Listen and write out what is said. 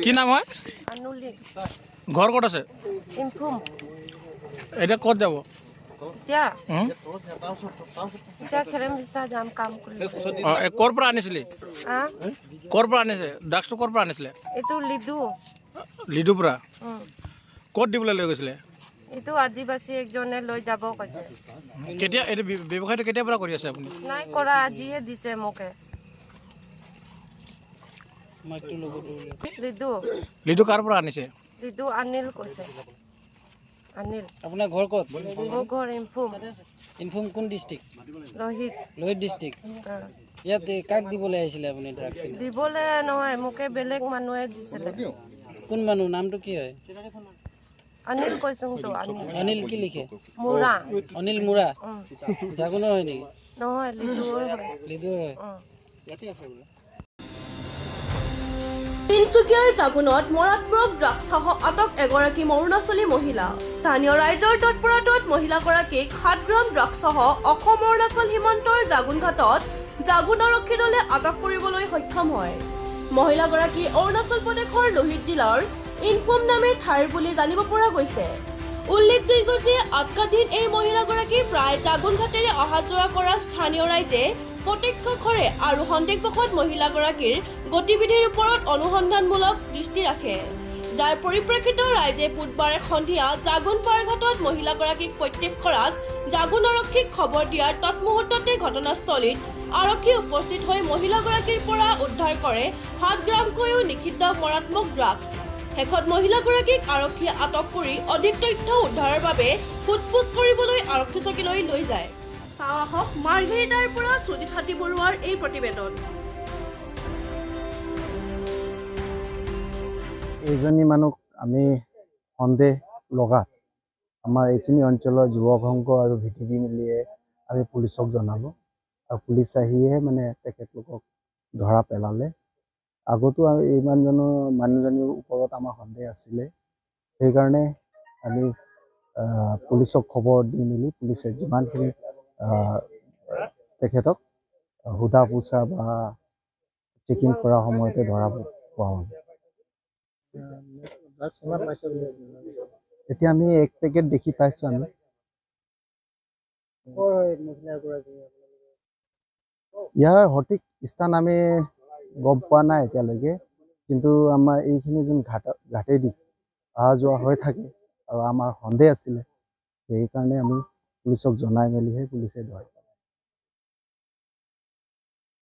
কি নাম হয়? আনুলি ঘৰ ক'ত আছে? ইনফুম এতিয়া ক'ত যাব? এতিয়া খেৰেম বিচা যাম কাম কৰি। ক'ৰ পৰা আনিছিলি? ক'ৰ পৰা আনিছে? ড্ৰাগছটো ক'ৰ পৰা আনিছিলে? এইটো লিডুৰ পৰা। ক'ত দিবলৈ লৈ গৈছিলে? এইটো আদিবাসী একজনে লৈ যাব কৈছে। কেতিয়া এইটো ব্যৱসায়টো কেতিয়াৰ পৰা কৰি আছে আপুনি? নাই কৰা, আজিহে দিছে মোকে। লিডু কাৰ পৰা আনিছে? লিডু অনিল কৈছে। অনিল। আপোনাৰ ঘৰ ক'ত? মোৰ ঘৰ ইনফুম। ইনফুম কোন ডিষ্ট্ৰিক্ট? লোহিত ডিষ্ট্ৰিক্ট। ইয়াত কাক দিবলৈ আহিছিলে আপুনি ড্ৰাগছ? দিবলৈ নহয়, মোকে বেলেগ মানুহে দিছিলে। কোন মানুহ? নামটো কি হয়? অনিল কৈছোঁ তো। অনিল কি লিখে? মুৰা। অনিল মুৰা। জাগুনৰ হয় নেকি? নহয়, লিডুৰ হয়। লিডুৰ হয়। তিনিচুকীয়াৰ জাগুনত মাৰাত্মক ড্ৰাগছসহ আটক এগৰাকী অৰুণাচলী মহিলা। স্থানীয় ৰাইজৰ তৎপৰতাত মহিলাগৰাকীক 7 গ্ৰাম ড্ৰাগছসহ অসম অৰুণাচল সীমান্তৰ জাগুনঘাটত জাগুন আৰক্ষী দলে আটক কৰিবলৈ সক্ষম হয়। মহিলাগৰাকী অৰুণাচল প্ৰদেশৰ লোহিত জিলাৰ ইনফুম নামে ঠাইৰ বুলি জানিব পৰা গৈছে। উল্লেখযোগ্য যে আটকাধীন এই মহিলাগৰাকী প্ৰায় জাগুনঘাটেৰে অহা যোৱা কৰা স্থানীয় ৰাইজে প্ৰত্যক্ষৰে আৰু সন্দেহবশত মহিলাগৰাকীৰ গতিবিধিৰ ওপৰত অনুসন্ধানমূলক দৃষ্টি ৰাখে, যাৰ পৰিপ্ৰেক্ষিতত ৰাইজে বুধবাৰে সন্ধিয়া জাগুন পাৰঘাটত মহিলাগৰাকীক প্ৰত্যক্ষ কৰাত জাগুন আৰক্ষীক খবৰ দিয়াৰ তৎমুহূৰ্ততে ঘটনাস্থলীত আৰক্ষী উপস্থিত হৈ মহিলাগৰাকীৰ পৰা উদ্ধাৰ কৰে 7 গ্ৰামকৈও নিষিদ্ধ মাৰাত্মক ড্ৰাগছ। শেষত মহিলাগৰাকীক আৰক্ষীয়ে আটক কৰি অধিক তথ্য উদ্ধাৰৰ বাবে সোধপোছ কৰিবলৈ আৰক্ষী চকীলৈ লৈ যায়। চাওঁ আহক মাৰ্ঘেৰিটাৰ পৰা সুজিত হাতী বৰুৱাৰ এই প্ৰতিবেদন। এইজনী মানুহ আমি সন্দেহ লগাত আমাৰ এইখিনি অঞ্চলৰ যুৱক সংঘ আৰু ভিটিভি মিলিয়ে আমি পুলিচক জনালোঁ আৰু পুলিচ আহিয়ে মানে তেখেতলোকক ধৰা পেলালে। আগতো এই মানুহজনীৰ ওপৰত আমাৰ সন্দেহ আছিলে, সেইকাৰণে আমি পুলিচক খবৰ দি মেলি পুলিচে যিমানখিনি তেখেতক সোধা পোছা বা চেকিং কৰাৰ সময়তে ধৰা পোৱা হ'ল। এতিয়া আমি 1 পেকেট দেখি পাইছোঁ। আমি ইয়াৰ সঠিক স্থান আমি গম পোৱা নাই এতিয়ালৈকে, কিন্তু আমাৰ এইখিনি যোন ঘাটেদি অহা যোৱা হৈ থাকে আৰু আমাৰ সন্দেহ আছিলে, সেইকাৰণে আমি পুলিচক জনাই মেলিহে পুলিচে ধৰে।